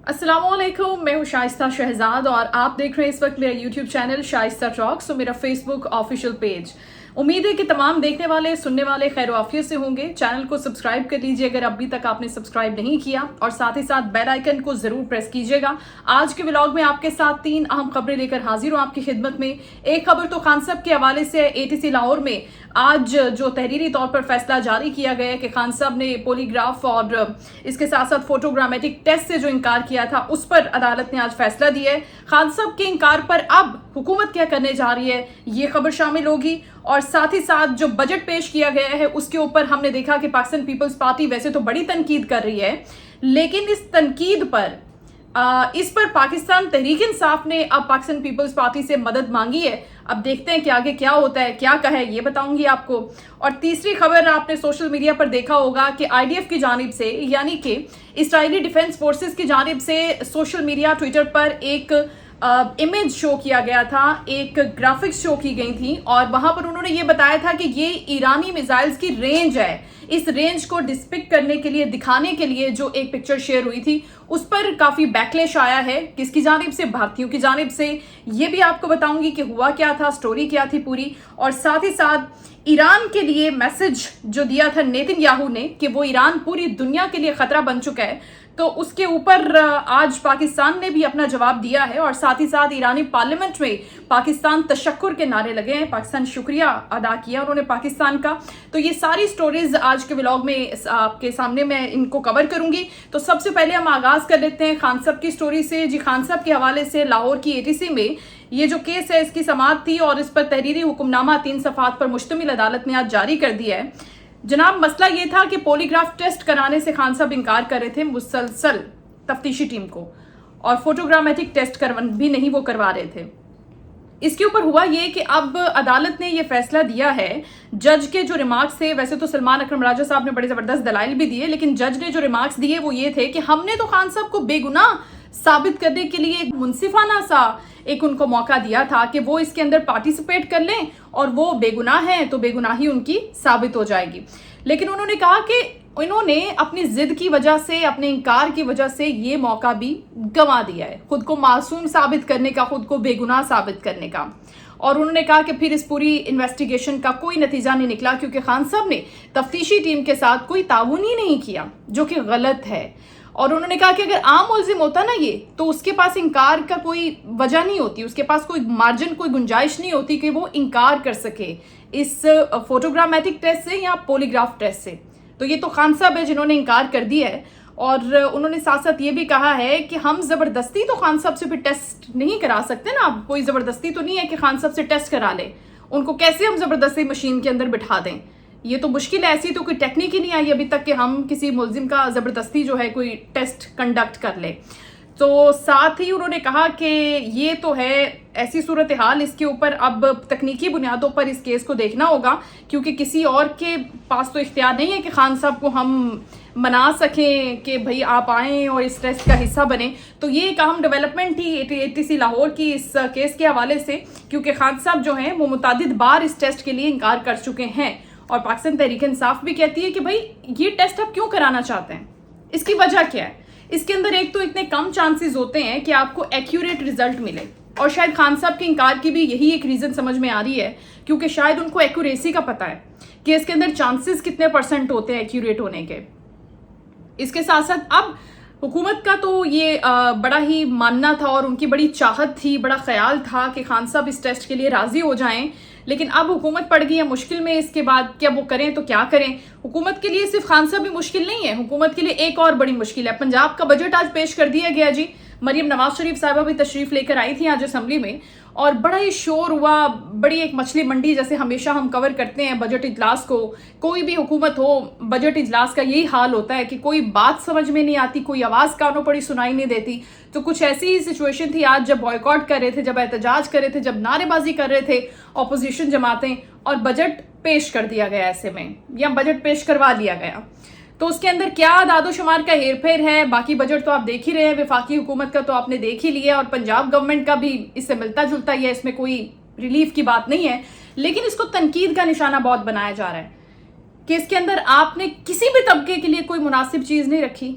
अस्सलामुअलैकुम, मैं हूँ शाइस्ता शहजाद और आप देख रहे हैं इस वक्त मेरा यूट्यूब चैनल शाइस्ता टॉक्स और मेरा फेसबुक ऑफिशियल पेज। उम्मीद है कि तमाम देखने वाले सुनने वाले खैर आफियत से होंगे। चैनल को सब्सक्राइब कर लीजिए अगर अभी तक आपने सब्सक्राइब नहीं किया और साथ ही साथ बेल आइकन को जरूर प्रेस कीजिएगा। आज के व्लॉग में आपके साथ 3 अहम खबरें लेकर हाजिर हूँ आपकी खिदमत में। एक खबर तो खान साहब के हवाले से एटीसी लाहौर में आज जो तहरीरी तौर पर फैसला जारी किया गया है कि खान साहब ने पॉलीग्राफ और इसके साथ साथ फोटोग्रामेटिक टेस्ट से जो इनकार किया था उस पर अदालत ने आज फैसला दिया है। खान साहब के इनकार पर अब हुकूमत क्या करने जा रही है ये खबर शामिल होगी और साथ ही साथ जो बजट पेश किया गया है उसके ऊपर हमने देखा कि पाकिस्तान पीपल्स पार्टी वैसे तो बड़ी तनकीद कर रही है, लेकिन इस तनकीद पर इस पर पाकिस्तान तहरीक इंसाफ ने अब पाकिस्तान पीपल्स पार्टी से मदद मांगी है। अब देखते हैं कि आगे क्या होता है, क्या कहे ये बताऊंगी आपको। और तीसरी खबर आपने सोशल मीडिया पर देखा होगा कि आईडीएफ की जानिब से यानी कि इजरायली डिफेंस फोर्सेस की जानिब से सोशल मीडिया ट्विटर पर एक इमेज शो किया गया था, एक ग्राफिक्स शो की गई थी और वहां पर उन्होंने ये बताया था कि ये ईरानी मिसाइल्स की रेंज है। इस रेंज को डिस्पिक्ट करने के लिए, दिखाने के लिए जो एक पिक्चर शेयर हुई थी उस पर काफी बैकलेश आया है। किसकी जानिब से? भारतीयों की जानिब से। ये भी आपको बताऊंगी कि हुआ क्या था, स्टोरी क्या थी पूरी। और साथ ही साथ ईरान के लिए मैसेज जो दिया था नेतन्याहू ने कि वो ईरान पूरी दुनिया के लिए खतरा बन चुका है, तो उसके ऊपर आज पाकिस्तान ने भी अपना जवाब दिया है। और साथ ही साथ ईरानी पार्लियामेंट में पाकिस्तान तशक्कुर के नारे लगे हैं, पाकिस्तान शुक्रिया अदा किया उन्होंने पाकिस्तान का। तो ये सारी स्टोरीज आज के व्लॉग में आपके सामने मैं इनको कवर करूंगी। तो सबसे पहले हम आगाज कर लेते हैं खान साहब की स्टोरी से। जी, खान साहब के हवाले से लाहौर की एटीसी में ये जो केस है इसकी समाअत थी और इस पर तहरीरी हुक्मनामा 3 सफ़ात पर मुश्तमिल अदालत ने आज जारी कर दिया है। जनाब, मसला ये था कि पॉलीग्राफ टेस्ट कराने से खान साहब इनकार कर रहे थे मुसलसल तफ्तीशी टीम को, और फोटोग्रामेटिक टेस्ट भी नहीं वो करवा रहे थे। इसके ऊपर हुआ ये कि अब अदालत ने ये फैसला दिया है। जज के जो रिमार्क्स थे, वैसे तो सलमान अकरम राजा साहब ने बड़े जबरदस्त दलाइल भी दिए, लेकिन जज ने जो रिमार्क्स दिए वो ये थे कि हमने तो खान साहब को बेगुनाह साबित करने के लिए एक मुनसिफाना सा एक उनको मौका दिया था कि वो इसके अंदर पार्टिसिपेट कर लें और वो बेगुनाह हैं तो बेगुनाही उनकी साबित हो जाएगी। लेकिन उन्होंने कहा कि इन्होंने अपनी जिद की वजह से, अपने इनकार की वजह से ये मौका भी गंवा दिया है, खुद को मासूम साबित करने का, खुद को बेगुनाह साबित करने का। और उन्होंने कहा कि फिर इस पूरी इन्वेस्टिगेशन का कोई नतीजा नहीं निकला क्योंकि खान साहब ने तफ्तीशी टीम के साथ कोई ताउन ही नहीं किया, जो कि गलत है। और उन्होंने कहा कि अगर आम मुल्जिम होता ना ये, तो उसके पास इनकार का कोई वजह नहीं होती, उसके पास कोई मार्जिन, कोई गुंजाइश नहीं होती कि वो इनकार कर सके इस फोटोग्रामेटिक टेस्ट से या पॉलीग्राफ टेस्ट से। तो ये तो खान साहब है जिन्होंने इनकार कर दिया है। और उन्होंने साथ साथ ये भी कहा है कि हम जबरदस्ती तो खान साहब से फिर टेस्ट नहीं करा सकते ना, कोई जबरदस्ती तो नहीं है कि खान साहब से टेस्ट करा ले, उनको कैसे हम जबरदस्ती मशीन के अंदर बिठा दें, ये तो मुश्किल है। ऐसी तो कोई टेक्निक ही नहीं आई अभी तक कि हम किसी मुल्जिम का जबरदस्ती जो है कोई टेस्ट कंडक्ट कर ले। तो साथ ही उन्होंने कहा कि ये तो है ऐसी सूरत हाल, इसके ऊपर अब तकनीकी बुनियादों पर इस केस को देखना होगा क्योंकि किसी और के पास तो इख्तियार नहीं है कि खान साहब को हम मना सकें कि भाई आप आएँ और इस टेस्ट का हिस्सा बने। तो ये एक अहम डेवलपमेंट थी एटीसी लाहौर की इस केस के हवाले से, क्योंकि खान साहब जो हैं वो मुतादिद बार इस टेस्ट के लिए इनकार कर चुके हैं। और पाकिस्तान तहरीक इंसाफ भी कहती है कि भाई ये टेस्ट आप क्यों कराना चाहते हैं, इसकी वजह क्या है। इसके अंदर एक तो इतने कम चांसेस होते हैं कि आपको एक्यूरेट रिजल्ट मिले, और शायद खान साहब के इनकार की भी यही एक रीजन समझ में आ रही है क्योंकि शायद उनको एक्यूरेसी का पता है कि इसके अंदर चांसेस कितने % होते हैं एक्यूरेट होने के। इसके साथ साथ अब हुकूमत का तो ये बड़ा ही मानना था और उनकी बड़ी चाहत थी, बड़ा ख्याल था कि खान साहब इस टेस्ट के लिए राजी हो जाएं, लेकिन अब हुकूमत पड़ गई है मुश्किल में। इसके बाद क्या वो करें तो क्या करें। हुकूमत के लिए सिर्फ खान साहब भी मुश्किल नहीं है, हुकूमत के लिए एक और बड़ी मुश्किल है। पंजाब का बजट आज पेश कर दिया गया जी, मरियम नवाज शरीफ साहिबा भी तशरीफ लेकर आई थी आज असेंबली में और बड़ा ही शोर हुआ, बड़ी एक मछली मंडी जैसे हमेशा हम कवर करते हैं बजट इजलास को। कोई भी हुकूमत हो, बजट इजलास का यही हाल होता है कि कोई बात समझ में नहीं आती, कोई आवाज़ कानों पड़ी सुनाई नहीं देती। तो कुछ ऐसी ही सिचुएशन थी आज जब बॉयकॉट कर रहे थे, जब एहतजाज कर रहे थे, जब नारेबाजी कर रहे थे अपोजिशन जमातें, और बजट पेश कर दिया गया ऐसे में, या बजट पेश करवा लिया गया। तो उसके अंदर क्या दादोशुमार का हेरफेर है, बाकी बजट तो आप देख ही रहे हैं, वफाकी हुकूमत का तो आपने देख ही लिया और पंजाब गवर्नमेंट का भी इससे मिलता जुलता ही है, इसमें कोई रिलीफ की बात नहीं है। लेकिन इसको तनकीद का निशाना बहुत बनाया जा रहा है कि इसके अंदर आपने किसी भी तबके के लिए कोई मुनासिब चीज नहीं रखी,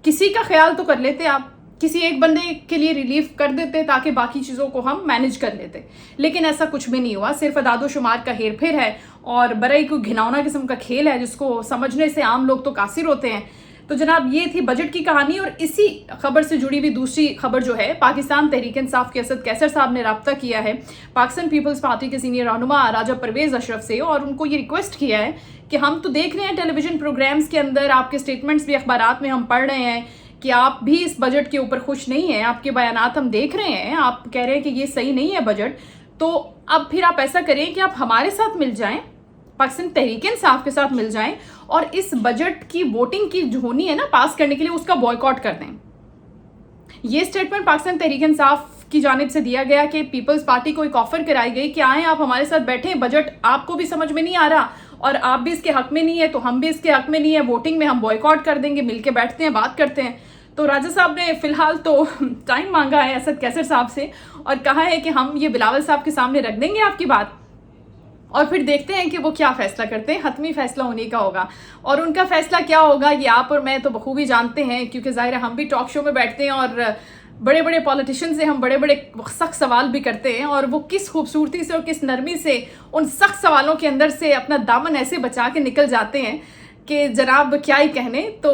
किसी का ख्याल तो कर लेते आप, किसी एक बंदे के लिए रिलीफ कर देते ताकि बाकी चीज़ों को हम मैनेज कर लेते, लेकिन ऐसा कुछ भी नहीं हुआ। सिर्फ अदादो शुमार का हेरफेर है और बड़े कोई घिनौना किस्म का खेल है जिसको समझने से आम लोग तो कासिर होते हैं। तो जनाब ये थी बजट की कहानी। और इसी खबर से जुड़ी हुई दूसरी खबर जो है, पाकिस्तान तहरीक इंसाफ के असद कैसर साहब ने रब्ता किया है पाकिस्तान पीपल्स पार्टी के सीनियर रहनुमा राजा परवेज अशरफ से और उनको ये रिक्वेस्ट किया है कि हम तो देख रहे हैं टेलीविजन प्रोग्राम्स के अंदर, आपके स्टेटमेंट्स भी अखबारात में हम पढ़ रहे हैं कि आप भी इस बजट के ऊपर खुश नहीं हैं, आपके बयानात हम देख रहे हैं, आप कह रहे हैं कि ये सही नहीं है बजट। तो अब फिर आप ऐसा करें कि आप हमारे साथ मिल जाएं, पाकिस्तान तहरीक इंसाफ के साथ मिल जाएं और इस बजट की वोटिंग की जो होनी है ना पास करने के लिए, उसका बॉयकॉट कर दें। ये स्टेटमेंट पाकिस्तान तहरीक इंसाफ की जानिब से दिया गया कि पीपल्स पार्टी को एक ऑफर कराई गई कि आए आप हमारे साथ बैठे, बजट आपको भी समझ में नहीं आ रहा और आप भी इसके हक में नहीं है तो हम भी इसके हक में नहीं है, वोटिंग में हम बॉयकॉट कर देंगे, मिलके बैठते हैं, बात करते हैं। तो राजा साहब ने फिलहाल तो टाइम मांगा है असद कैसर साहब से और कहा है कि हम ये बिलावल साहब के सामने रख देंगे आपकी बात और फिर देखते हैं कि वो क्या फैसला करते हैं। हतमी फैसला उन्हीं का होगा और उनका फैसला क्या होगा ये आप और मैं तो बखूबी जानते हैं, क्योंकि जाहिर है हम भी टॉक शो में बैठते हैं और बड़े बड़े पॉलिटिशियन से हम बड़े बड़े सख्त सवाल भी करते हैं और वो किस खूबसूरती से और किस नरमी से उन सख्त सवालों के अंदर से अपना दामन ऐसे बचा के निकल जाते हैं कि जनाब क्या ही कहने। तो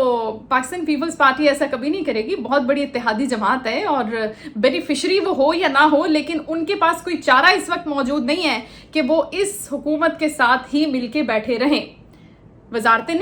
पाकिस्तान पीपल्स पार्टी ऐसा कभी नहीं करेगी, बहुत बड़ी इत्तेहादी जमात है और बेनिफिशरी वो हो या ना हो, लेकिन उनके पास कोई चारा इस वक्त मौजूद नहीं है कि वो इस हुकूमत के साथ ही मिलके बैठे रहें। वजारतें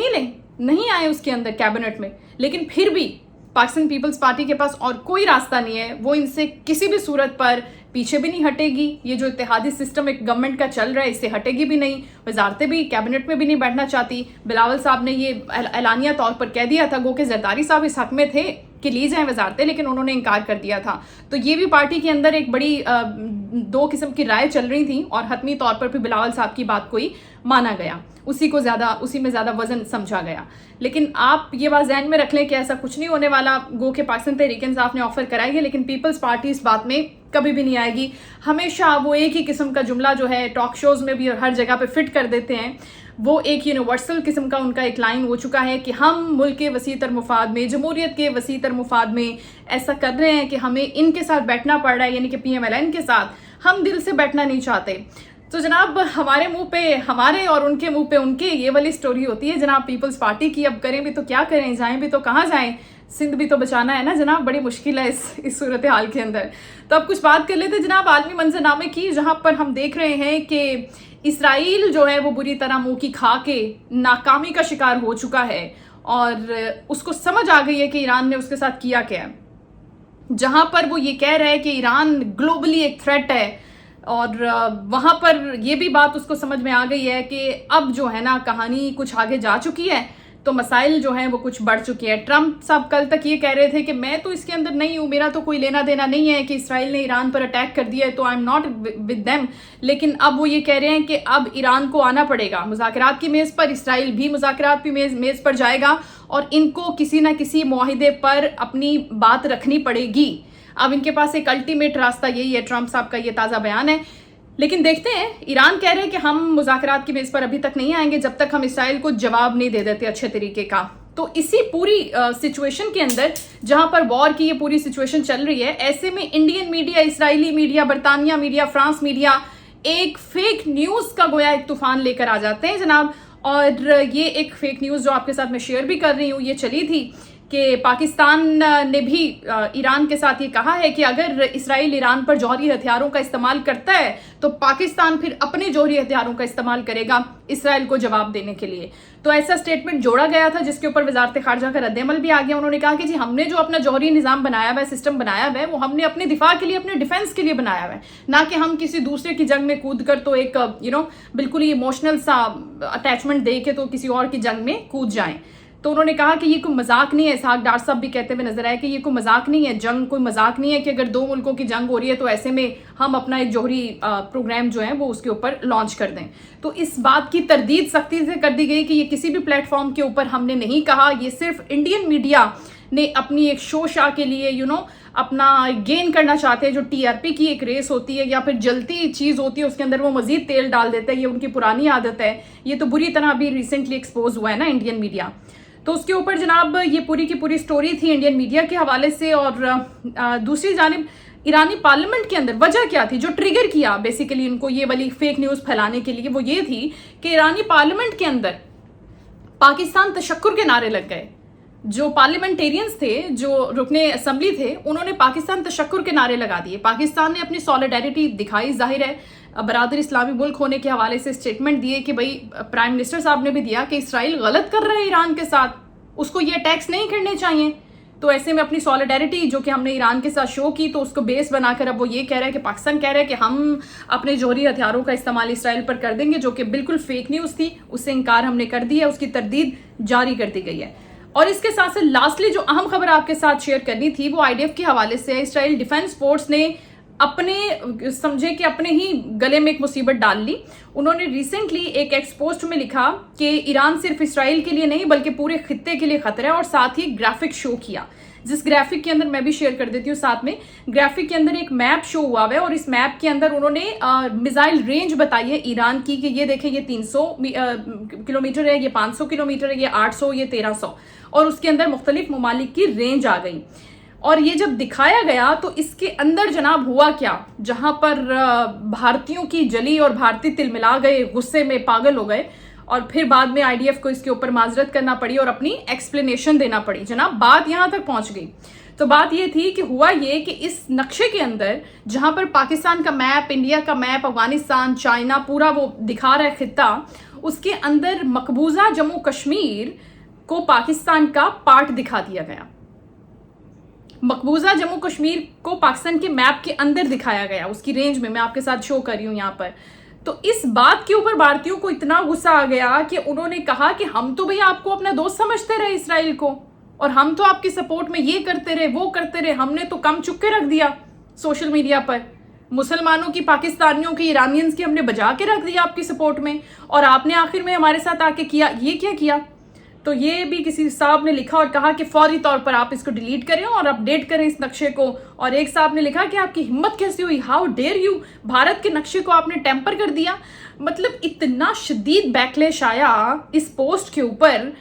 नहीं आए उसके अंदर कैबिनेट में, लेकिन फिर भी पाकिस्तान पीपल्स पार्टी के पास और कोई रास्ता नहीं है, वो इनसे किसी भी सूरत पर पीछे भी नहीं हटेगी। ये जो इत्तेहादी सिस्टम एक गवर्नमेंट का चल रहा है इससे हटेगी भी नहीं, वजारतें भी कैबिनेट में भी नहीं बैठना चाहती। बिलावल साहब ने ये एलानिया तौर पर कह दिया था, गो के जरदारी साहब इस हक में थे कि ली जाएं वजारतें, लेकिन उन्होंने इनकार कर दिया था। तो ये भी पार्टी के अंदर एक बड़ी दो किस्म की राय चल रही थी और हतमी तौर पर भी बिलावल साहब की बात को ही माना गया, उसी में ज़्यादा वजन समझा गया। लेकिन आप ये बात जहन में रख लें कि ऐसा कुछ नहीं होने वाला। गो के पाकिस्तान तहरीक इंसाफ ने ऑफर कराई है, लेकिन पीपल्स पार्टी इस बात में कभी भी नहीं आएगी। हमेशा वो एक ही किस्म का जुमला जो है टॉक शोज़ में भी और हर जगह पे फिट कर देते हैं, वो एक यूनिवर्सल किस्म का उनका एक लाइन हो चुका है कि हम मुल्क के वसीतर मुफाद में, जमहूरियत के वसीतर मुफाद में ऐसा कर रहे हैं कि हमें इनके साथ बैठना पड़ रहा है, यानी कि PMLN के साथ हम दिल से बैठना नहीं चाहते। तो जनाब हमारे मुंह पे हमारे और उनके मुंह पे उनके, ये वाली स्टोरी होती है जनाब पीपल्स पार्टी की। अब करें भी तो क्या करें, जाएं भी तो कहाँ जाएं, सिंध भी तो बचाना है ना जनाब, बड़ी मुश्किल है इस सूरत हाल के अंदर। तो अब कुछ बात कर लेते हैं जनाब आलमी मंजरनामे की, जहां पर हम देख रहे हैं कि इसराइल जो है वो बुरी तरह मुंह की खा के नाकामी का शिकार हो चुका है और उसको समझ आ गई है कि ईरान ने उसके साथ किया क्या है। जहां पर वो ये कह रहा है कि ईरान ग्लोबली एक थ्रेट है और वहां पर ये भी बात उसको समझ में आ गई है कि अब जो है ना कहानी कुछ आगे जा चुकी है, तो मसाइल जो हैं वो कुछ बढ़ चुके हैं। ट्रंप साहब कल तक ये कह रहे थे कि मैं तो इसके अंदर नहीं हूँ, मेरा तो कोई लेना देना नहीं है कि इसराइल ने ईरान पर अटैक कर दिया है, तो I am not with them. लेकिन अब वो ये कह रहे हैं कि अब ईरान को आना पड़ेगा मुज़ाकरात की मेज़ पर, इसराइल भी मुज़ाकरात की मेज़ पर जाएगा और इनको किसी ना किसी मुआहिदे पर अपनी बात रखनी पड़ेगी। अब इनके पास एक अल्टीमेट रास्ता यही है, ट्रंप साहब का ये ताज़ा बयान है। लेकिन देखते हैं, ईरान कह रहे हैं कि हम मुज़ाकरात की मेज़ पर अभी तक नहीं आएंगे जब तक हम इसराइल को जवाब नहीं दे देते अच्छे तरीके का। तो इसी पूरी सिचुएशन के अंदर जहां पर वॉर की ये पूरी सिचुएशन चल रही है, ऐसे में इंडियन मीडिया, इसराइली मीडिया, बरतानिया मीडिया, फ्रांस मीडिया एक फेक न्यूज़ का गोया एक तूफान लेकर आ जाते हैं जनाब। और ये एक फेक न्यूज़ जो आपके साथ मैं शेयर भी कर रही हूँ, ये चली थी कि पाकिस्तान ने भी ईरान के साथ ये कहा है कि अगर इसराइल ईरान पर जौहरी हथियारों का इस्तेमाल करता है तो पाकिस्तान फिर अपने जौहरी हथियारों का इस्तेमाल करेगा इसराइल को जवाब देने के लिए। तो ऐसा स्टेटमेंट जोड़ा गया था जिसके ऊपर वजारत खारजा का रद्दअमल भी आ गया। उन्होंने कहा कि जी हमने जो अपना जौहरी निज़ाम बनाया हुआ है, सिस्टम बनाया हुआ है, वो हमने अपने दिफा के लिए, अपने डिफेंस के लिए बनाया हुआ है, ना कि हम किसी दूसरे की जंग में कूद कर तो एक बिल्कुल ही इमोशनल सा अटैचमेंट दे के तो किसी और की जंग में कूद जाएं। तो उन्होंने कहा कि ये कोई मजाक नहीं है, इसहाक डार साहब भी कहते हुए नजर आए कि ये कोई मजाक नहीं है, जंग कोई मजाक नहीं है कि अगर दो मुल्कों की जंग हो रही है तो ऐसे में हम अपना एक जौहरी प्रोग्राम जो है वो उसके ऊपर लॉन्च कर दें। तो इस बात की तरदीद सख्ती से कर दी गई कि ये किसी भी प्लेटफॉर्म के ऊपर हमने नहीं कहा, ये सिर्फ इंडियन मीडिया ने अपनी एक शो शाह के लिए अपना गेन करना चाहते हैं। जो TRP की एक रेस होती है या फिर जलती चीज़ होती है उसके अंदर वो मजीद तेल डाल देता है, ये उनकी पुरानी आदत है। ये तो बुरी तरह अभी रिसेंटली एक्सपोज हुआ है ना इंडियन मीडिया। तो उसके ऊपर जनाब ये पूरी की पूरी स्टोरी थी इंडियन मीडिया के हवाले से। और दूसरी जानिब ईरानी पार्लियामेंट के अंदर वजह क्या थी जो ट्रिगर किया बेसिकली उनको ये वाली फेक न्यूज़ फैलाने के लिए, वो ये थी कि ईरानी पार्लियामेंट के अंदर पाकिस्तान तशक्कुर के नारे लग गए। जो पार्लियामेंटेरियंस थे, जो रुकने असेंबली थे, उन्होंने पाकिस्तान तशक्कुर के नारे लगा दिए। पाकिस्तान ने अपनी सॉलिडारिटी दिखाई, जाहिर है बरादर इस्लामी मुल्क होने के हवाले से स्टेटमेंट दिए कि भाई प्राइम मिनिस्टर साहब ने भी दिया कि इसराइल गलत कर रहा है ईरान के साथ, उसको ये अटैक्स नहीं करने चाहिए। तो ऐसे में अपनी सॉलिडारिटी जो कि हमने ईरान के साथ शो की, तो उसको बेस बनाकर अब वो ये कह रहा है कि पाकिस्तान कह रहा है कि हम अपने जौहरी हथियारों का इस्तेमाल इसराइल पर कर देंगे, जो कि बिल्कुल फेक न्यूज़ थी। उससे इनकार हमने कर दिया, उसकी तरदीद जारी कर दी गई है। और इसके साथ साथ लास्टली जो अहम खबर आपके साथ शेयर करनी थी वो IDF के हवाले से। इसराइल डिफेंस फोर्स ने अपने समझे कि अपने ही गले में एक मुसीबत डाल ली। उन्होंने रिसेंटली एक एक्सपोस्ट में लिखा कि ईरान सिर्फ इसराइल के लिए नहीं बल्कि पूरे खित्ते के लिए खतरा है, और साथ ही ग्राफिक शो किया, जिस ग्राफिक के अंदर मैं भी शेयर कर देती हूँ साथ में। ग्राफिक के अंदर एक मैप शो हुआ है और इस मैप के अंदर उन्होंने मिसाइल रेंज बताई है ईरान की कि ये देखें ये 300 किलोमीटर है, ये 500 किलोमीटर है, ये 800, ये 1300, और उसके अंदर मुख्तलिफ ममालिक की रेंज आ गई। और ये जब दिखाया गया तो इसके अंदर जनाब हुआ क्या, जहां पर भारतीयों की जली और भारतीय तिलमिला गए, गुस्से में पागल हो गए, और फिर बाद में IDF को इसके ऊपर माजरत करना पड़ी और अपनी एक्सप्लेनेशन देना पड़ी। जनाब बात यहां तक पहुंच गई। तो बात ये थी कि हुआ ये कि इस नक्शे के अंदर जहां पर पाकिस्तान का मैप, इंडिया का मैप, अफगानिस्तान, चाइना पूरा वो दिखा रहा है खित्ता, उसके अंदर मकबूजा जम्मू कश्मीर को पाकिस्तान का पार्ट दिखा दिया गया। मकबूजा जम्मू कश्मीर को पाकिस्तान के मैप के अंदर दिखाया गया, उसकी रेंज में। मैं आपके साथ शो कर रही हूं यहाँ पर। तो इस बात के ऊपर भारतीयों को इतना गुस्सा आ गया कि उन्होंने कहा कि हम तो भैया आपको अपना दोस्त समझते रहे इसराइल को, और हम तो आपकी सपोर्ट में ये करते रहे, वो करते रहे, हमने तो कम चुप के रख दिया सोशल मीडिया पर। मुसलमानों की, पाकिस्तानियों की, ईरानियंस की हमने बजा के रख दिया आपकी सपोर्ट में, और आपने आखिर में हमारे साथ आके किया ये क्या किया। तो ये भी किसी साहब ने लिखा और कहा कि फौरी तौर पर आप इसको डिलीट करें और अपडेट करें इस नक्शे को। और एक साहब ने लिखा कि आपकी हिम्मत कैसे हुई, हाउ डेयर यू, भारत के नक्शे को आपने टेम्पर कर दिया। मतलब इतना शदीद बैकलैश आया इस पोस्ट के ऊपर।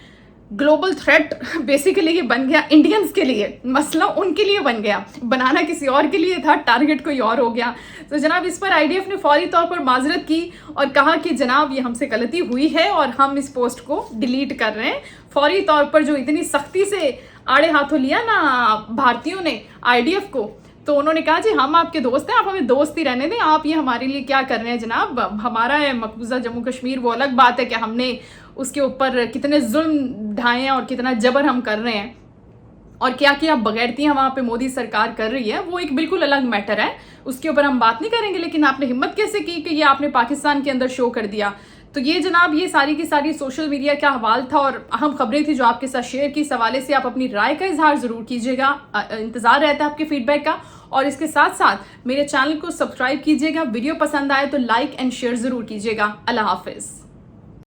ग्लोबल थ्रेट बेसिकली ये बन गया इंडियंस के लिए, मसला उनके लिए बन गया, बनाना किसी और के लिए था, टारगेट कोई और हो गया। तो जनाब इस पर IDF ने फौरी तौर पर माजरत की और कहा कि जनाब ये हमसे गलती हुई है और हम इस पोस्ट को डिलीट कर रहे हैं। फौरी तौर पर जो इतनी सख्ती से आड़े हाथों लिया ना भारतीयों ने IDF को, तो उन्होंने कहा जी हम आपके दोस्त हैं, आप हमें दोस्त ही रहने दें, आप ये हमारे लिए क्या कर रहे हैं जनाब, हमारा है मकबूजा जम्मू कश्मीर, वो अलग बात है कि हमने उसके ऊपर कितने जुल्म ढाए हैं और कितना जबर हम कर रहे हैं और क्या क्या बगैरतियाँ वहाँ पे मोदी सरकार कर रही है, वो एक बिल्कुल अलग मैटर है, उसके ऊपर हम बात नहीं करेंगे। लेकिन आपने हिम्मत कैसे की कि ये आपने पाकिस्तान के अंदर शो कर दिया। तो ये जनाब ये सारी की सारी सोशल मीडिया का हवाल था और अहम खबरें थी जो आपके साथ शेयर की। इस हवाले से आप अपनी राय का इजहार ज़रूर कीजिएगा, इंतज़ार रहता है आपके फीडबैक का। और इसके साथ साथ मेरे चैनल को सब्सक्राइब कीजिएगा, वीडियो पसंद आए तो लाइक एंड शेयर ज़रूर कीजिएगा। अल्लाह हाफिज़।